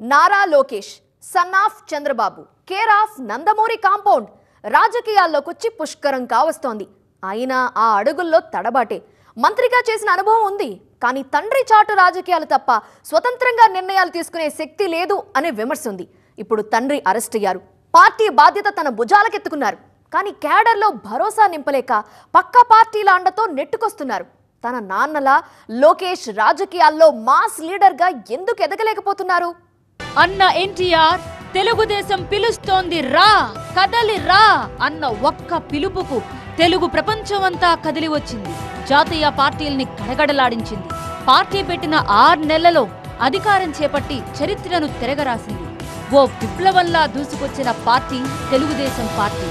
Nara Lokesh son of Chandrababu care of Nandamuri compound రాజకీయాల్లోకొచ్చి పుష్కరం కావస్తోంది. అయినా ఆ అడుగుల్లో తడబాటే. మంత్రిగా చేసిన అనుభవం ఉంది, కానీ తండ్రి చాటు రాజకీయాలు తప్ప స్వతంత్రంగా నిర్ణయాలు తీసుకునే శక్తి లేదు అనే విమర్శ ఉంది. ఇప్పుడు తండ్రి అరెస్ట్ అయ్యారు, పార్టీ బాధ్యత తన భుజాలకెత్తుకున్నారు. కానీ క్యాడర్లో భరోసా నింపలేక పక్క పార్టీల అండతో నెట్టుకొస్తున్నారు. తన నాన్నలా లోకేష్ రాజకీయాల్లో మాస్ లీడర్గా ఎందుకు ఎదగలేకపోతున్నారు? అన్న ఎన్టీఆర్ తెలుగుదేశం పిలుస్తోంది రా, కదలి రా అన్న ఒక్క పిలుపుకు తెలుగు ప్రపంచమంతా కదిలి వచ్చింది. జాతీయ పార్టీల్ని గడగడలాడించింది. పార్టీ పెట్టిన 6 నెలల్లో అధికారం చేపట్టి చరిత్రను తిరగరాసింది. ఓ విప్లవంలా దూసుకొచ్చిన పార్టీ తెలుగుదేశం పార్టీ.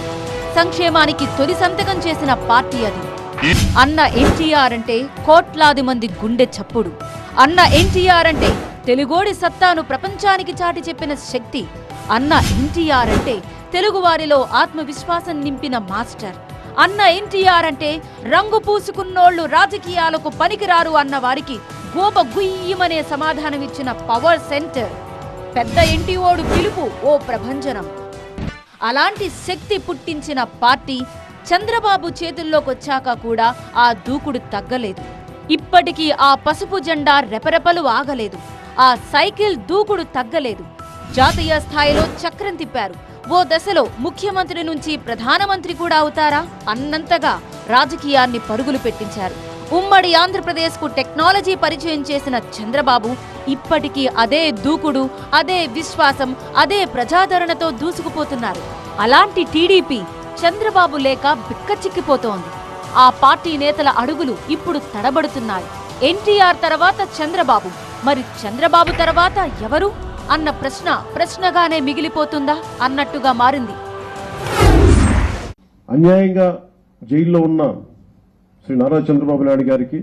సంక్షేమానికి తొలి సంతకం చేసిన పార్టీ అది. అన్న ఎన్టీఆర్ అంటే కోట్లాది మంది గుండె చప్పుడు. అన్న ఎన్టీఆర్ అంటే తెలుగోడి సత్తాను ప్రపంచానికి చాటి చెప్పిన శక్తి. అన్న ఎన్టీఆర్ అంటే తెలుగువారిలో ఆత్మవిశ్వాసం నింపిన మాస్టర్. అన్న ఎన్టీఆర్ అంటే రంగు పూసుకున్నోళ్లు రాజకీయాలకు పనికిరారు అన్న వారికి గోప గుయ్యమనే సమాధానమిచ్చిన పవర్ సెంటర్. పెద్ద ఎన్టీఓడు పిలుపు ఓ ప్రభంజనం. అలాంటి శక్తి పుట్టించిన పార్టీ చంద్రబాబు చేతుల్లోకొచ్చాక కూడా ఆ దూకుడు తగ్గలేదు. ఇప్పటికీ ఆ పసుపు జెండా రెపరెపలు ఆగలేదు. ఆ సైకిల్ దూకుడు తగ్గలేదు. జాతీయ స్థాయిలో చక్రం తిప్పారు. ఓ దశలో ముఖ్యమంత్రి నుంచి ప్రధానమంత్రి కూడా అవుతారా అన్నంతగా రాజకీయాన్ని పరుగులు పెట్టించారు. ఉమ్మడి ఆంధ్రప్రదేశ్కు టెక్నాలజీ పరిచయం చేసిన చంద్రబాబు ఇప్పటికీ అదే దూకుడు, అదే విశ్వాసం, అదే ప్రజాదరణతో దూసుకుపోతున్నారు. అలాంటి టీడీపీ చంద్రబాబు లేక బిక్కచిక్కిపోతోంది. ఆ పార్టీ నేతల అడుగులు ఇప్పుడు తడబడుతున్నాయి. ఎన్టీఆర్ తర్వాత చంద్రబాబు, మరి చంద్రబాబు తర్వాత ఎవరు అన్న ప్రశ్న ప్రశ్నగానే మిగిలిపోతుందా అన్నట్టుగా మారింది. అన్యాయంగా జైల్లో ఉన్న శ్రీ నారా చంద్రబాబు నాయుడు గారికి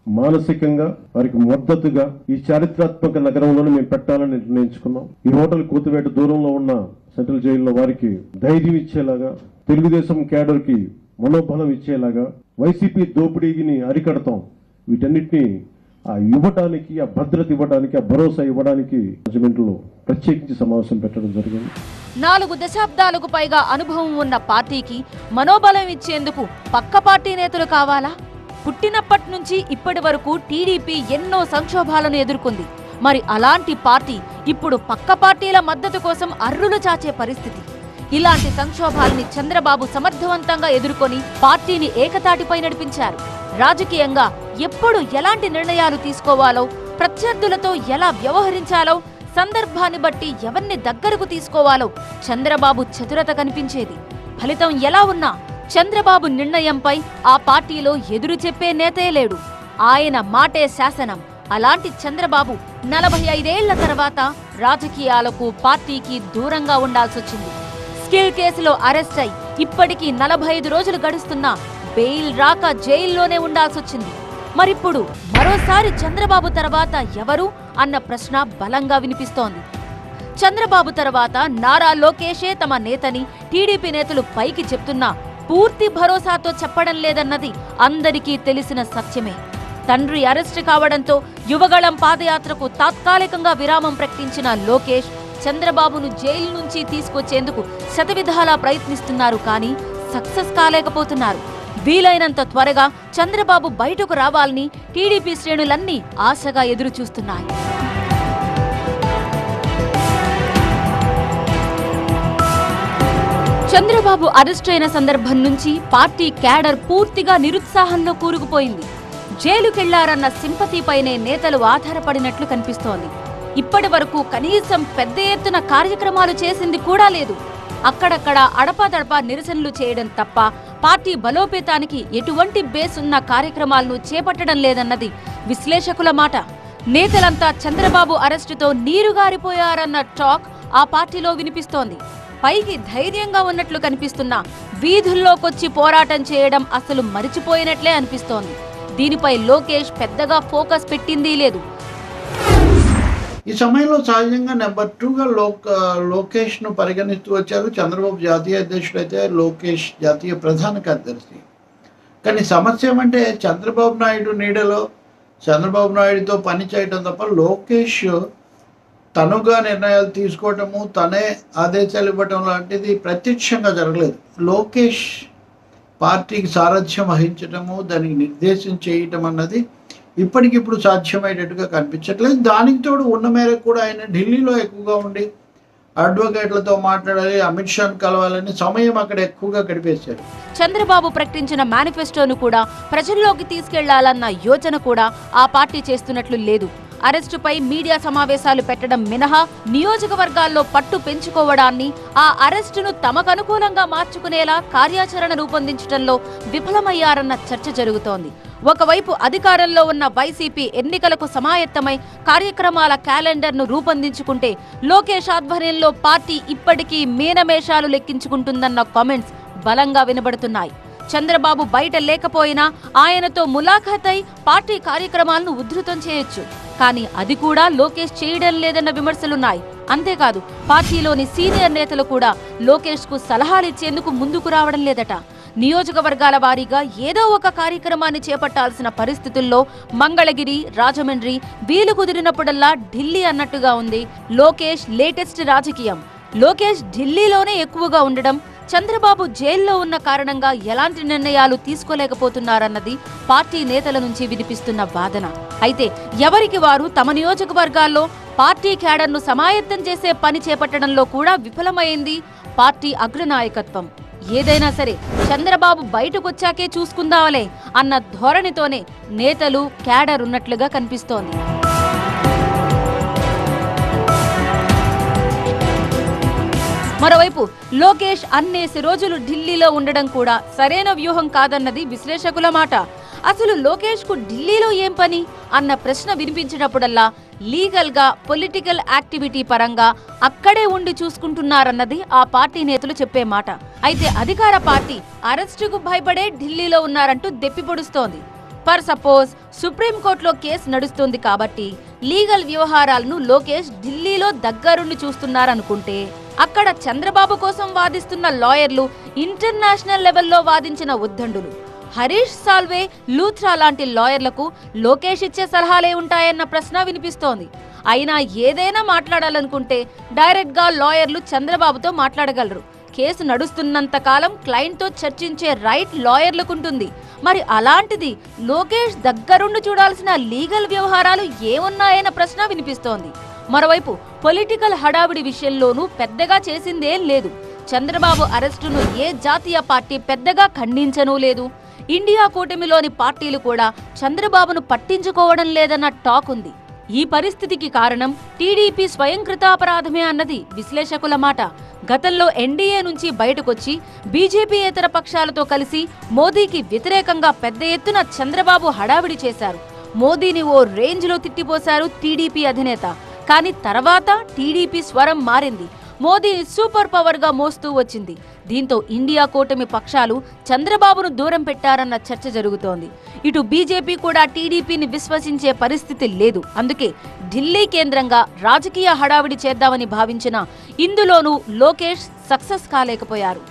మానసికంగా వారికి మద్దతుగా ఈ చారిత్రాత్మక నగరంలోనే మేము పెట్టాలని నిర్ణయించుకున్నాం. ఈ హోటల్ కూతువేట దూరంలో ఉన్న సెంట్రల్ జైల్లో వారికి ధైర్యం ఇచ్చేలాగా, తెలుగుదేశం క్యాడర్ కి మనోబలం ఇచ్చేలాగా, వైసీపీ దోపిడీని అరికడతాం, వీటన్నిటిని ఇవ్వడానికి, ఆ భద్రత ఇవ్వడానికి, ఆ భరోసా ఇవ్వడానికి రాజమండ్రిలో ప్రత్యేకించి సమావేశం పెట్టడం జరిగింది. 4 దశాబ్దాలకు పైగా అనుభవం ఉన్న పార్టీకి మనోబలం ఇచ్చేందుకు పక్క పార్టీ నేతలు కావాలా? పుట్టినప్పటి నుంచి ఇప్పటి వరకు టీడీపీ ఎన్నో సంక్షోభాలను ఎదుర్కొంది. మరి అలాంటి పార్టీ ఇప్పుడు పక్క పార్టీల మద్దతు కోసం అర్రులు చాచే పరిస్థితి. ఇలాంటి సంక్షోభాల్ని చంద్రబాబు సమర్థవంతంగా ఎదుర్కొని పార్టీని ఏకతాటిపై నడిపించారు. రాజకీయంగా ఎప్పుడు ఎలాంటి నిర్ణయాలు తీసుకోవాలో, ప్రత్యర్థులతో ఎలా వ్యవహరించాలో, సందర్భాన్ని బట్టి ఎవరిని దగ్గరకు తీసుకోవాలో చంద్రబాబు చతురత కనిపించేది. ఫలితం ఎలా ఉన్నా చంద్రబాబు నిర్ణయంపై ఆ పార్టీలో ఎదురు చెప్పే నేతే లేడు. ఆయన మాటే శాసనం. అలాంటి చంద్రబాబు 45 ఏళ్ల తర్వాత రాజకీయాలకు, పార్టీకి దూరంగా ఉండాల్సొచ్చింది. స్కిల్ కేసులో అరెస్ట్ అయి ఇప్పటికీ 45 రోజులు గడుస్తున్నా బెయిల్ రాక జైల్లోనే ఉండాల్సొచ్చింది. మరిప్పుడు మరోసారి చంద్రబాబు తర్వాత ఎవరు అన్న ప్రశ్న బలంగా వినిపిస్తోంది. చంద్రబాబు తర్వాత నారా లోకేషే తమ నేతని టీడీపీ నేతలు పైకి చెప్తున్నా పూర్తి భరోసాతో చెప్పడం లేదన్నది అందరికీ తెలిసిన సత్యమే. తండ్రి అరెస్ట్ కావడంతో యువగళం పాదయాత్రకు తాత్కాలికంగా విరామం ప్రకటించిన లోకేష్ చంద్రబాబును జైలు నుంచి తీసుకొచ్చేందుకు శతవిధాలా ప్రయత్నిస్తున్నారు, కానీ సక్సెస్ కాలేకపోతున్నారు. వీలైనంత త్వరగా చంద్రబాబు బయటకు రావాలని టీడీపీ శ్రేణులన్నీ ఆశగా ఎదురుచూస్తున్నాయి. చంద్రబాబు అరెస్ట్ అయిన సందర్భం నుంచి పార్టీ క్యాడర్ పూర్తిగా నిరుత్సాహంలో కూరుకుపోయింది. జైలుకెళ్లారన్న సింపతిపైనే నేతలు ఆధారపడినట్లు కనిపిస్తోంది. ఇప్పటి వరకు కనీసం పెద్ద ఎత్తున కార్యక్రమాలు చేసింది కూడా లేదు. అక్కడక్కడ అడపాదడపా నిరసనలు చేయడం తప్ప పార్టీ బలోపేతానికి ఎటువంటి బేస్ ఉన్న కార్యక్రమాలను చేపట్టడం లేదన్నది విశ్లేషకుల మాట. నేతలంతా చంద్రబాబు అరెస్టుతో నీరుగారిపోయారన్న టాక్ ఆ పార్టీలో వినిపిస్తోంది. పైకి ధైర్యంగా ఉన్నట్లు కనిపిస్తున్నా వీధుల్లోకొచ్చి పోరాటం చేయడం అసలు మరిచిపోయినట్లే అనిపిస్తోంది. దీనిపై లోకేష్ పెద్దగా ఫోకస్ పెట్టిందీ లేదు. ఈ సమయంలో సహజంగా నెంబర్ 2గా లోకేష్ను పరిగణిస్తూ వచ్చారు. చంద్రబాబు జాతీయ అధ్యక్షుడు అయితే లోకేష్ జాతీయ ప్రధాన కార్యదర్శి. కానీ సమస్య ఏమంటే చంద్రబాబు నాయుడు నీడలో చంద్రబాబు నాయుడుతో పని చేయడం తప్ప లోకేష్ తనుగా నిర్ణయాలు తీసుకోవటము, తనే ఆదేశాలు ఇవ్వటం లాంటిది ప్రత్యక్షంగా జరగలేదు. లోకేష్ పార్టీకి సారథ్యం వహించటము, దానికి నిర్దేశం చేయటం అన్నది ఇప్పటికిప్పుడు సాధ్యమయ్యేటట్టుగా కనిపించట్లేదు. దానికి తోడు ఉన్న మేరకు కూడా ఆయన ఢిల్లీలో ఎక్కువగా ఉండి అడ్వకేట్లతో మాట్లాడాలి, అమిత్ షాను కలవాలని సమయం అక్కడ ఎక్కువగా గడిపేశారు. చంద్రబాబు ప్రకటించిన మేనిఫెస్టోను కూడా ప్రజల్లోకి తీసుకెళ్లాలన్న యోచన కూడా ఆ పార్టీ చేస్తున్నట్లు లేదు. అరెస్టుపై మీడియా సమావేశాలు పెట్టడం మినహా నియోజకవర్గాల్లో పట్టు పెంచుకోవడాన్ని, ఆ అరెస్టును తమకనుకూలంగా మార్చుకునేలా కార్యాచరణ రూపొందించడంలో విఫలమయ్యారన్న చర్చ జరుగుతోంది. ఒకవైపు అధికారంలో ఉన్న వైసీపీ ఎన్నికలకు సమాయత్తమై కార్యక్రమాల క్యాలెండర్ను రూపొందించుకుంటే, లోకేష్ ఆధ్వర్యంలో పార్టీ ఇప్పటికీ మీనమేషాలు లెక్కించుకుంటుందన్న కామెంట్స్ బలంగా వినబడుతున్నాయి. చంద్రబాబు బయట లేకపోయినా ఆయనతో ములాఖాతై పార్టీ కార్యక్రమాలను ఉధృతం చేయొచ్చు. కానీ అది కూడా లోకేష్ చేయడం లేదన్న విమర్శలున్నాయి. అంతేకాదు, పార్టీలోని సీనియర్ నేతలు కూడా లోకేష్ కు సలహాలిచ్చేందుకు ముందుకు రావడం లేదట. నియోజకవర్గాల వారీగా ఏదో ఒక కార్యక్రమాన్ని చేపట్టాల్సిన పరిస్థితుల్లో మంగళగిరి, రాజమండ్రి వీలు కుదిరినప్పుడల్లా ఢిల్లీ అన్నట్టుగా ఉంది లోకేష్ లేటెస్ట్ రాజకీయం. లోకేష్ ఢిల్లీలోనే ఎక్కువగా ఉండడం, చంద్రబాబు జైల్లో ఉన్న కారణంగా ఎలాంటి నిర్ణయాలు తీసుకోలేకపోతున్నారన్నది పార్టీ నేతల నుంచి వినిపిస్తున్న వాదన. అయితే ఎవరికి వారు తమ నియోజకవర్గాల్లో పార్టీ క్యాడర్ను సమాయత్తం చేసే పని చేపట్టడంలో కూడా విఫలమైంది పార్టీ అగ్రనాయకత్వం. ఏదైనా సరే చంద్రబాబు బయటకొచ్చాకే చూసుకుందామలే అన్న ధోరణితోనే నేతలు, క్యాడర్ ఉన్నట్లుగా కనిపిస్తోంది. మరోవైపు లోకేష్ అన్నేసి రోజులు ఢిల్లీలో ఉండడం కూడా సరైన వ్యూహం కాదన్నది విశ్లేషకుల మాట. అసలు లోకేష్ కు ఢిల్లీలో ఏం పని అన్న ప్రశ్న వినిపించినప్పుడల్లా లీగల్ గా, పొలిటికల్ యాక్టివిటీ పరంగా అక్కడే ఉండి చూసుకుంటున్నారన్నది ఆ పార్టీ నేతలు చెప్పే మాట. అయితే అధికార పార్టీ అరెస్టుకు భయపడే ఢిల్లీలో ఉన్నారంటూ దెప్పిపొడుస్తోంది. ఫర్ సపోజ్ సుప్రీంకోర్టులో కేసు నడుస్తుంది కాబట్టి లీగల్ వ్యవహారాలను లోకేష్ ఢిల్లీలో దగ్గరుండి చూస్తున్నారనుకుంటే, అక్కడ చంద్రబాబు కోసం వాదిస్తున్న లాయర్లు ఇంటర్నేషనల్ లెవెల్లో వాదించిన ఉద్దండులు హరీష్ సాల్వే, లూథ్రా లాంటి లాయర్లకు లోకేష్ ఇచ్చే సలహాలే ఉంటాయన్న ప్రశ్న వినిపిస్తోంది. అయినా ఏదైనా మాట్లాడాలనుకుంటే డైరెక్ట్ గా లాయర్లు చంద్రబాబుతో మాట్లాడగలరు. కేసు నడుస్తున్నంత కాలం క్లయింట్తో చర్చించే రైట్ లాయర్లకుంటుంది. మరి అలాంటిది లోకేష్ దగ్గరుండి చూడాల్సిన లీగల్ వ్యవహారాలు ఏమున్నాయన్న ప్రశ్న వినిపిస్తోంది. మరోవైపు పొలిటికల్ హడావిడి విషయంలోనూ పెద్దగా చేసిందేం లేదు. చంద్రబాబు అరెస్టును ఏ జాతీయ పార్టీ పెద్దగా ఖండించనూ లేదు. ఇండియా కూటమిలోని పార్టీలు కూడా చంద్రబాబును పట్టించుకోవడం లేదన్న టాక్ ఉంది. ఈ పరిస్థితికి కారణం టీడీపీ స్వయంకృతాపరాధమే అన్నది విశ్లేషకుల మాట. గతంలో ఎన్డీఏ నుంచి బయటకొచ్చి బీజేపీయేతర పక్షాలతో కలిసి మోదీకి వ్యతిరేకంగా పెద్ద ఎత్తున చంద్రబాబు హడావిడి చేశారు. మోదీని ఓ రేంజ్లో తిట్టిపోశారు టీడీపీ అధినేత. కానీ తర్వాత టీడీపీ స్వరం మారింది. మోదీని సూపర్ పవర్ గా మోస్తూ వచ్చింది. దీంతో ఇండియా కూటమి పక్షాలు చంద్రబాబును దూరం పెట్టారన్న చర్చ జరుగుతోంది. ఇటు బీజేపీ కూడా టీడీపీని విశ్వసించే పరిస్థితి లేదు. అందుకే ఢిల్లీ కేంద్రంగా రాజకీయ హడావిడి చేద్దామని భావించిన ఇందులోనూ లోకేష్ సక్సెస్ కాలేకపోయారు.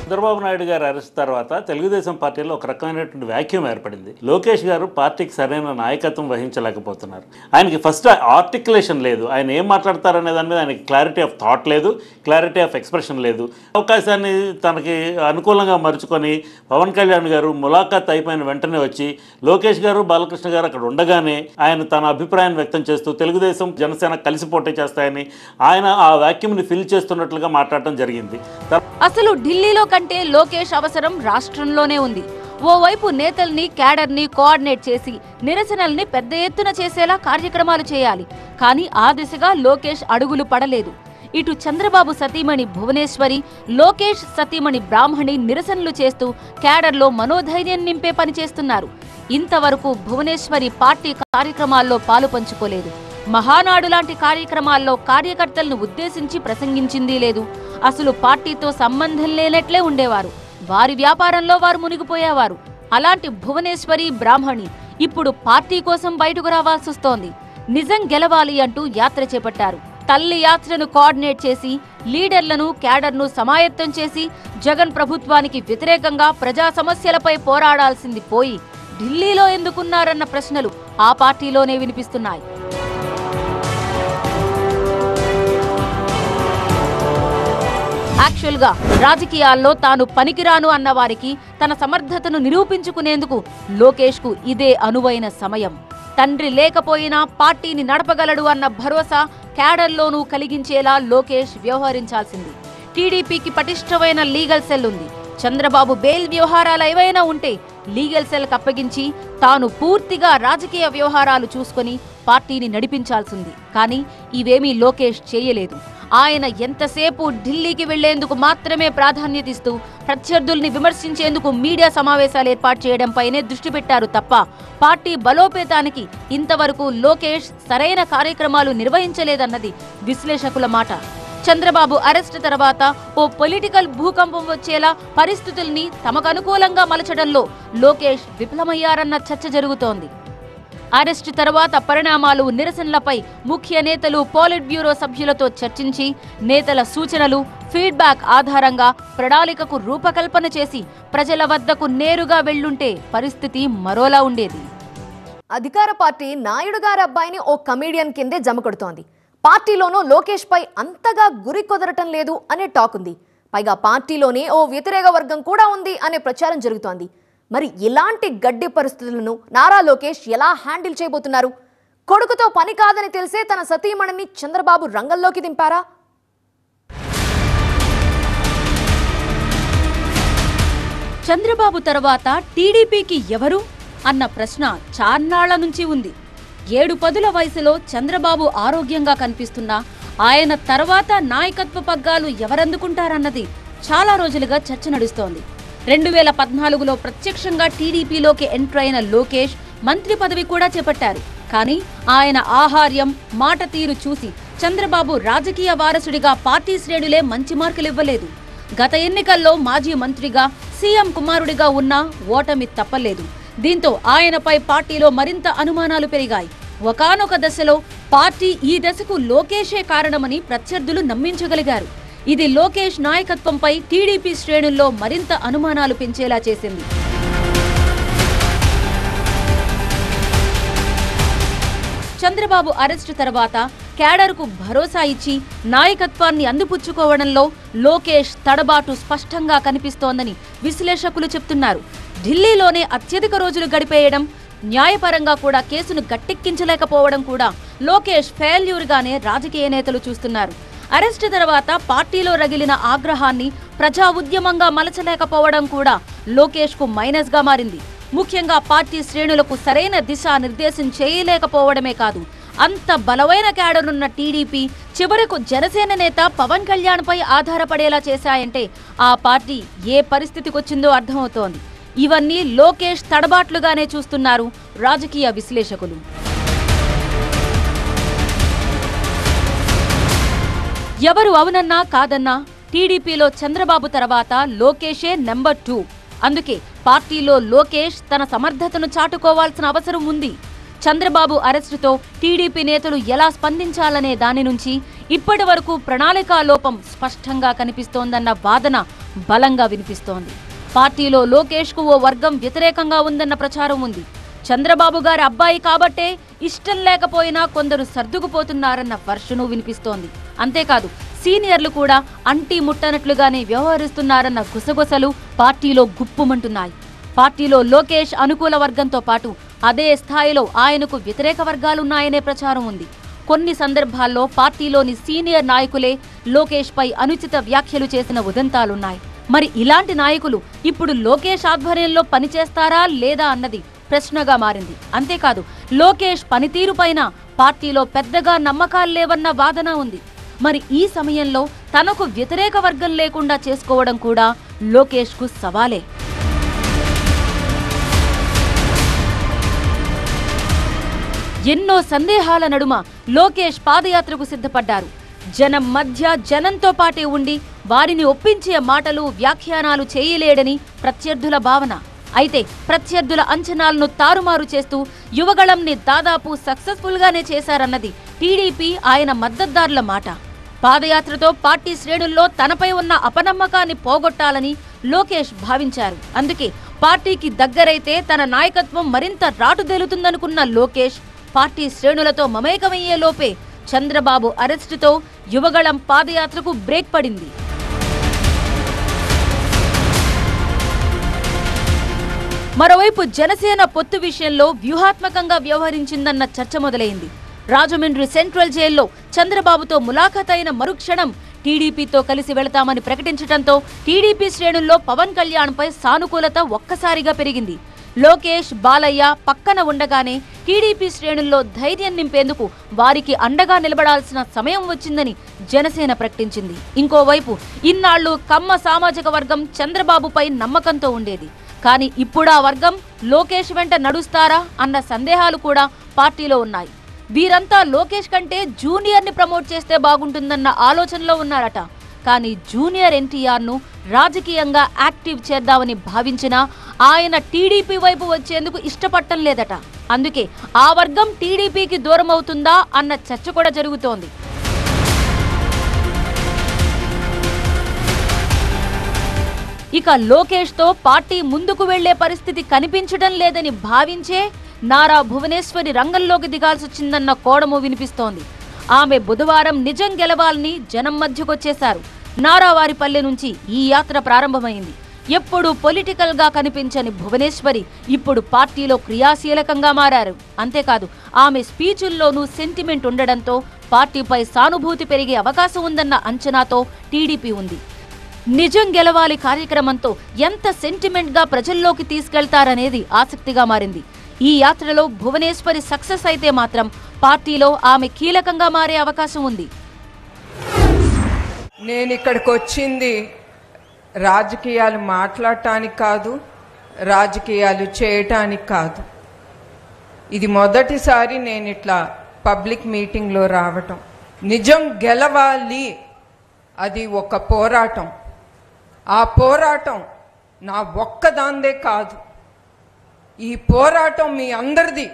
చంద్రబాబు నాయుడు గారు అరెస్ట్ తర్వాత తెలుగుదేశం పార్టీలో ఒక రకమైనటువంటి వ్యాక్యూమ్ ఏర్పడింది. లోకేష్ గారు పార్టీకి సరైన నాయకత్వం వహించలేకపోతున్నారు. ఆయనకి ఫస్ట్ ఆర్టికులేషన్ లేదు. ఆయన ఏం మాట్లాడతారనే దాని మీద ఆయనకి క్లారిటీ ఆఫ్ థాట్ లేదు, క్లారిటీ ఆఫ్ ఎక్స్ప్రెషన్ లేదు. అవకాశాన్ని తనకి అనుకూలంగా మరుచుకొని పవన్ కళ్యాణ్ గారు ములాఖాత్ అయిపోయిన వెంటనే వచ్చి లోకేష్ గారు, బాలకృష్ణ గారు అక్కడ ఉండగానే ఆయన తన అభిప్రాయాన్ని వ్యక్తం చేస్తూ తెలుగుదేశం, జనసేన కలిసి పోటీ చేస్తాయని ఆయన ఆ వ్యాక్యూమ్ని ఫిల్ చేస్తున్నట్లుగా మాట్లాడటం జరిగింది. అసలు ఢిల్లీలో కంటే లోకేష్ అవసరం రాష్ట్రంలోనే ఉంది. ఓవైపు నేతల్ని, క్యాడర్ని కోఆర్డినేట్ చేసి నిరసనల్ని పెద్ద ఎత్తున చేసేలా కార్యక్రమాలు చేయాలి. కానీ ఆ దిశగా లోకేష్ అడుగులు పడలేదు. ఇటు చంద్రబాబు సతీమణి భువనేశ్వరి, లోకేష్ సతీమణి బ్రాహ్మణి నిరసనలు చేస్తూ క్యాడర్లో మనోధైర్యం నింపే పని చేస్తున్నారు. ఇంతవరకు భువనేశ్వరి పార్టీ కార్యక్రమాల్లో పాలు పంచుకోలేదు. మహానాడు లాంటి కార్యక్రమాల్లో కార్యకర్తలను ఉద్దేశించి ప్రసంగించింది లేదు. అసలు పార్టీతో సంబంధం లేనట్లే ఉండేవారు. వారి వ్యాపారంలో వారు మునిగిపోయేవారు. అలాంటి భువనేశ్వరి, బ్రాహ్మణి ఇప్పుడు పార్టీ కోసం బయటకు రావాల్సొస్తోంది. నిజం గెలవాలి అంటూ యాత్ర చేపట్టారు. తల్లి యాత్రను కోఆర్డినేట్ చేసి లీడర్లను, క్యాడర్ను సమాయత్తం చేసి జగన్ ప్రభుత్వానికి వ్యతిరేకంగా ప్రజా సమస్యలపై పోరాడాల్సింది పోయి ఢిల్లీలో ఎందుకున్నారన్న ప్రశ్నలు ఆ పార్టీలోనే వినిపిస్తున్నాయి. యాక్చువల్ గా రాజకీయాల్లో తాను పనికిరాను అన్న వారికి తన సమర్థతను నిరూపించుకునేందుకు లోకేష్ కు ఇదే అనువైన సమయం. తండ్రి లేకపోయినా పార్టీని నడపగలడు అన్న భరోసా క్యాడర్లోనూ కలిగించేలా లోకేష్ వ్యవహరించాల్సింది. టీడీపీకి పటిష్టమైన లీగల్ సెల్ ఉంది. చంద్రబాబు బెయిల్ వ్యవహారాలు ఏవైనా ఉంటే లీగల్ సెల్కి అప్పగించి తాను పూర్తిగా రాజకీయ వ్యవహారాలు చూసుకొని పార్టీని నడిపించాల్సింది. కానీ ఇవేమీ లోకేష్ చేయలేదు. ఆయన ఎంతసేపు ఢిల్లీకి వెళ్లేందుకు మాత్రమే ప్రాధాన్యత ఇస్తూ ప్రత్యర్థుల్ని విమర్శించేందుకు మీడియా సమావేశాలు ఏర్పాటు చేయడంపైనే దృష్టి పెట్టారు తప్ప పార్టీ బలోపేతానికి ఇంతవరకు లోకేష్ సరైన కార్యక్రమాలు నిర్వహించలేదన్నది విశ్లేషకుల మాట. చంద్రబాబు అరెస్ట్ తర్వాత ఓ పొలిటికల్ భూకంపం వచ్చేలా పరిస్థితుల్ని తమకు అనుకూలంగా మలచడంలో లోకేష్ విఫలమయ్యారన్న చర్చ జరుగుతోంది. అరెస్టు తర్వాత పరిణామాలు, నిరసనలపై ముఖ్య నేతలు, పోలిట్ బ్యూరో సభ్యులతో చర్చించి నేతల సూచనలు, ఫీడ్బ్యాక్ ఆధారంగా ప్రణాళికకు రూపకల్పన చేసి ప్రజల వద్దకు నేరుగా వెళ్లుంటే పరిస్థితి మరోలా ఉండేది. అధికార పార్టీ నాయుడు గారి అబ్బాయిని ఓ కమీడియన్ కిందే జమకొడుతోంది. పార్టీలోనూ లోకేష్ పై అంతగా గురి కుదరటం లేదు అనే టాక్ ఉంది. పైగా పార్టీలోనే ఓ వ్యతిరేక వర్గం కూడా ఉంది అనే ప్రచారం జరుగుతోంది. మరి ఇలాంటి గడ్డి పరిస్థితులను నారా లోకేష్ ఎలా హ్యాండిల్ చేయబోతున్నారు? కొడుకుతో పని కాదని తెలిసే తన సతీమణిని చంద్రబాబు రంగంలోకి దింపారా? చంద్రబాబు తర్వాత టీడీపీకి ఎవరు అన్న ప్రశ్న చాన్నాళ్ల నుంచి ఉంది. 7 పదుల వయసులో చంద్రబాబు ఆరోగ్యంగా కనిపిస్తున్నా ఆయన తర్వాత నాయకత్వ పగ్గాలు ఎవరందుకుంటారన్నది చాలా రోజులుగా చర్చ నడుస్తోంది. 2014లో ప్రత్యక్షంగా టీడీపీలోకి ఎంటర్ అయిన లోకేష్ మంత్రి పదవి కూడా చేపట్టారు. కానీ ఆయన ఆహార్యం, మాట తీరు చూసి చంద్రబాబు రాజకీయ వారసుడిగా పార్టీ శ్రేణులే మంచి మార్కులివ్వలేదు. గత ఎన్నికల్లో మాజీ మంత్రిగా, సీఎం కుమారుడిగా ఉన్నా ఓటమి తప్పలేదు. దీంతో ఆయనపై పార్టీలో మరింత అనుమానాలు పెరిగాయి. ఒకానొక దశలో పార్టీ ఈ దశకు లోకేషే కారణమని ప్రత్యర్థులు నమ్మించగలిగారు. ఇది లోకేష్ నాయకత్వంపై టీడీపీ శ్రేణుల్లో మరింత అనుమానాలు పెంచేలా చేసింది. చంద్రబాబు అరెస్టు తర్వాత క్యాడర్కు భరోసా ఇచ్చి నాయకత్వాన్ని అందిపుచ్చుకోవడంలో లోకేష్ తడబాటు స్పష్టంగా కనిపిస్తోందని విశ్లేషకులు చెప్తున్నారు. ఢిల్లీలోనే అత్యధిక రోజులు గడిపేయడం, న్యాయపరంగా కూడా కేసును గట్టెక్కించలేకపోవడం కూడా లోకేష్ ఫెయిల్యూర్గానే రాజకీయ నేతలు చూస్తున్నారు. అరెస్టు తర్వాత పార్టీలో రగిలిన ఆగ్రహాన్ని ప్రజా ఉద్యమంగా మలచలేకపోవడం కూడా లోకేష్కు మైనస్గా మారింది. ముఖ్యంగా పార్టీ శ్రేణులకు సరైన దిశా నిర్దేశం చేయలేకపోవడమే కాదు, అంత బలమైన క్యాడరున్న టీడీపీ చివరకు జనసేన నేత పవన్ కళ్యాణ్పై ఆధారపడేలా చేశాయంటే ఆ పార్టీ ఏ పరిస్థితికొచ్చిందో అర్థమవుతోంది. ఇవన్నీ లోకేష్ తడబాట్లుగానే చూస్తున్నారు రాజకీయ విశ్లేషకులు. ఎవరు అవునన్నా కాదన్నా టీడీపీలో చంద్రబాబు తర్వాత లోకేషే నెంబర్ 2. అందుకే పార్టీలో లోకేష్ తన సమర్థతను చాటుకోవాల్సిన అవసరం ఉంది. చంద్రబాబు అరెస్టుతో టీడీపీ నేతలు ఎలా స్పందించాలనే దాని నుంచి ఇప్పటి వరకు ప్రణాళికా లోపం స్పష్టంగా కనిపిస్తోందన్న వాదన బలంగా వినిపిస్తోంది. పార్టీలో లోకేష్కు ఓ వర్గం వ్యతిరేకంగా ఉందన్న ప్రచారం ఉంది. చంద్రబాబు గారి అబ్బాయి కాబట్టే ఇష్టం లేకపోయినా కొందరు సర్దుకుపోతున్నారన్న వర్షను వినిపిస్తోంది. అంతేకాదు సీనియర్లు కూడా అంటీ ముట్టనట్లుగానే వ్యవహరిస్తున్నారన్న గుసగుసలు పార్టీలో గుప్పుమంటున్నాయి. పార్టీలో లోకేష్ అనుకూల వర్గంతో పాటు అదే స్థాయిలో ఆయనకు వ్యతిరేక వర్గాలున్నాయనే ప్రచారం ఉంది. కొన్ని సందర్భాల్లో పార్టీలోని సీనియర్ నాయకులే లోకేష్ పై అనుచిత వ్యాఖ్యలు చేసిన ఉదంతాలున్నాయి. మరి ఇలాంటి నాయకులు ఇప్పుడు లోకేష్ ఆధ్వర్యంలో పనిచేస్తారా లేదా అన్నది ప్రశ్నగా మారింది. అంతేకాదు లోకేష్ పనితీరుపైన పార్టీలో పెద్దగా నమ్మకాలు లేవన్న వాదన ఉంది. మరి ఈ సమయంలో తనకు వ్యతిరేక వర్గం లేకుండా చేసుకోవడం కూడా లోకేష్కు సవాలే. ఎన్నో సందేహాల నడుమ లోకేష్ పాదయాత్రకు సిద్ధపడ్డారు. జనం మధ్య జనంతో పాటే ఉండి వారిని ఒప్పించే మాటలు, వ్యాఖ్యానాలు చేయలేడని ప్రత్యర్థుల భావన. అయితే ప్రత్యర్థుల అంచనాలను తారుమారు చేస్తూ యువగళంని దాదాపు సక్సెస్ఫుల్గానే చేశారన్నది టీడీపీ ఆయన మద్దతుదారుల మాట. పాదయాత్రతో పార్టీ శ్రేణుల్లో తనపై ఉన్న అపనమ్మకాన్ని పోగొట్టాలని లోకేష్ భావించారు. అందుకే పార్టీకి దగ్గరైతే తన నాయకత్వం మరింత రాటుదేలుతుందనుకున్న లోకేష్ పార్టీ శ్రేణులతో మమేకమయ్యే లోపే చంద్రబాబు అరెస్టుతో యువగళం పాదయాత్రకు బ్రేక్ పడింది. మరోవైపు జనసేన పొత్తు విషయంలో వ్యూహాత్మకంగా వ్యవహరించిందన్న చర్చ మొదలైంది. రాజమండ్రి సెంట్రల్ జైల్లో చంద్రబాబుతో ములాఖాత్ అయిన మరుక్షణం టీడీపీతో కలిసి వెళతామని ప్రకటించడంతో టీడీపీ శ్రేణుల్లో పవన్ కళ్యాణ్పై సానుకూలత ఒక్కసారిగా పెరిగింది. లోకేష్, బాలయ్య పక్కన ఉండగానే టీడీపీ శ్రేణుల్లో ధైర్యం నింపేందుకు వారికి అండగా నిలబడాల్సిన సమయం వచ్చిందని జనసేన ప్రకటించింది. ఇంకోవైపు ఇన్నాళ్లు కమ్మ సామాజిక వర్గం చంద్రబాబుపై నమ్మకంతో ఉండేది. కానీ ఇప్పుడు ఆ వర్గం లోకేష్ వెంట నడుస్తారా అన్న సందేహాలు కూడా పార్టీలో ఉన్నాయి. వీరంతా లోకేష్ కంటే జూనియర్ని ప్రమోట్ చేస్తే బాగుంటుందన్న ఆలోచనలో ఉన్నారట. కానీ జూనియర్ ఎన్టీఆర్ను రాజకీయంగా యాక్టివ్ చేద్దామని భావించినా ఆయన టీడీపీ వైపు వచ్చేందుకు ఇష్టపడటం లేదట. అందుకే ఆ వర్గం టీడీపీకి దూరం అవుతుందా అన్న చర్చ కూడా జరుగుతోంది. ఇక లోకేష్తో పార్టీ ముందుకు వెళ్లే పరిస్థితి కనిపించడం లేదని భావించే నారా భువనేశ్వరి రంగంలోకి దిగాల్సొచ్చిందన్న కోడము వినిపిస్తోంది. ఆమె బుధవారం నిజం గెలవాలని జనం మధ్యకొచ్చేశారు. నారావారిపల్లె నుంచి ఈ యాత్ర ప్రారంభమైంది. ఎప్పుడు పొలిటికల్ గా కనిపించని భువనేశ్వరి ఇప్పుడు పార్టీలో క్రియాశీలకంగా మారారు. అంతేకాదు ఆమె స్పీచుల్లోనూ సెంటిమెంట్ ఉండడంతో పార్టీపై సానుభూతి పెరిగే అవకాశం ఉందన్న అంచనాతో టీడీపీ ఉంది. నిజం గెలవాలి కార్యక్రమంతో ఎంత సెంటిమెంట్ గా ప్రజల్లోకి తీసుకెళ్తారనేది ఆసక్తిగా మారింది. ఈ యాత్రలో భువనేశ్వరి సక్సెస్ అయితే మాత్రం పార్టీలో ఆమె కీలకంగా మారే అవకాశం ఉంది. నేను ఇక్కడికి వచ్చింది రాజకీయాలు మాట్లాడటానికి కాదు, రాజకీయాలు చేయటానికి కాదు. ఇది మొదటిసారి నేను ఇట్లా పబ్లిక్ మీటింగ్లో రావటం. నిజం గెలవాలి, అది ఒక పోరాటం. ఆ పోరాటం నా ఒక్కదాందే కాదు, ఈ పోరాటం మీ అందరిది.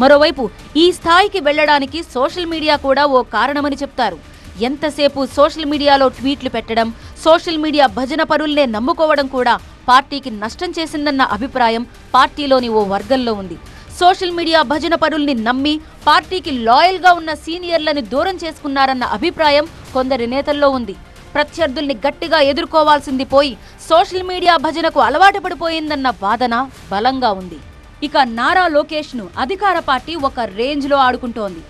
మరోవైపు ఈ స్థాయికి వెళ్లడానికి సోషల్ మీడియా కూడా ఓ కారణమని చెప్తారు. ఎంతసేపు సోషల్ మీడియాలో ట్వీట్లు పెట్టడం, సోషల్ మీడియా భజన పరుల్నే నమ్ముకోవడం కూడా పార్టీకి నష్టం చేసిందన్న అభిప్రాయం పార్టీలోని ఓ వర్గంలో ఉంది. సోషల్ మీడియా భజన పరుల్ని నమ్మి పార్టీకి లాయల్ గా ఉన్న సీనియర్లని దూరం చేసుకున్నారన్న అభిప్రాయం కొందరి నేతల్లో ఉంది. ప్రత్యర్థుల్ని గట్టిగా ఎదుర్కోవాల్సింది పోయి సోషల్ మీడియా భజనకు అలవాటు పడిపోయిందన్న వాదన బలంగా ఉంది. ఇక నారా లోకేష్ ను అధికార పార్టీ ఒక రేంజ్ లో ఆడుకుంటోంది.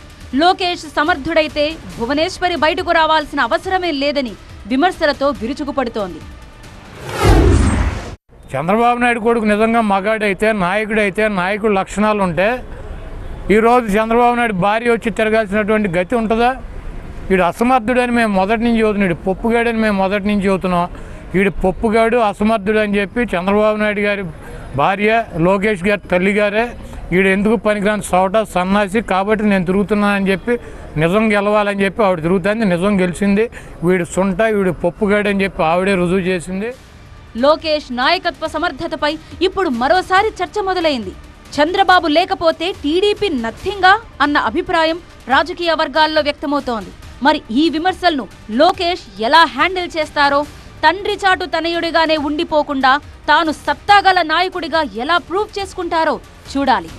లోకేష్ సమర్థుడైతే భువనేశ్వరి బయటకు రావాల్సిన అవసరమే లేదని విమర్శలతో విరుచుకుపడుతోంది. చంద్రబాబు నాయుడు కొడుకు నిజంగా మగాడైతే, నాయకుడైతే, నాయకుడు లక్షణాలు ఉంటే ఈరోజు చంద్రబాబు నాయుడు భార్య వచ్చి తిరగాల్సినటువంటి గతి ఉంటుందా? వీడు అసమర్థుడని మేము మొదటి నుంచి చదువుతున్నాం, వీడు పప్పుగాడని మేము మొదటి నుంచి చదువుతున్నాం. వీడు పప్పుగాడు, అసమర్థుడు అని చెప్పి చంద్రబాబు నాయుడు గారి భార్య, లోకేష్ గారి తల్లిగారే వీడు ఎందుకు పనికిరాని సోట సన్నాసి కాబట్టి నేను తిరుగుతున్నానని చెప్పి నిజం గెలవాలని చెప్పి ఆవిడ తిరుగుతుంది. నిజం గెలిచింది. వీడు సొంట, వీడు పప్పుగాడు అని చెప్పి ఆవిడే రుజువు చేసింది. లోకేష్ నాయకత్వ సమర్థతపై ఇప్పుడు మరోసారి చర్చ మొదలైంది. చంద్రబాబు లేకపోతే టీడీపీ నథింగా అన్న అభిప్రాయం రాజకీయ వర్గాల్లో వ్యక్తమవుతోంది. మరి ఈ విమర్శలను లోకేష్ ఎలా హ్యాండిల్ చేస్తారో, తండ్రి చాటు తనయుడిగానే ఉండిపోకుండా తాను సత్తాగల నాయకుడిగా ఎలా ప్రూవ్ చేసుకుంటారో చూడాలి.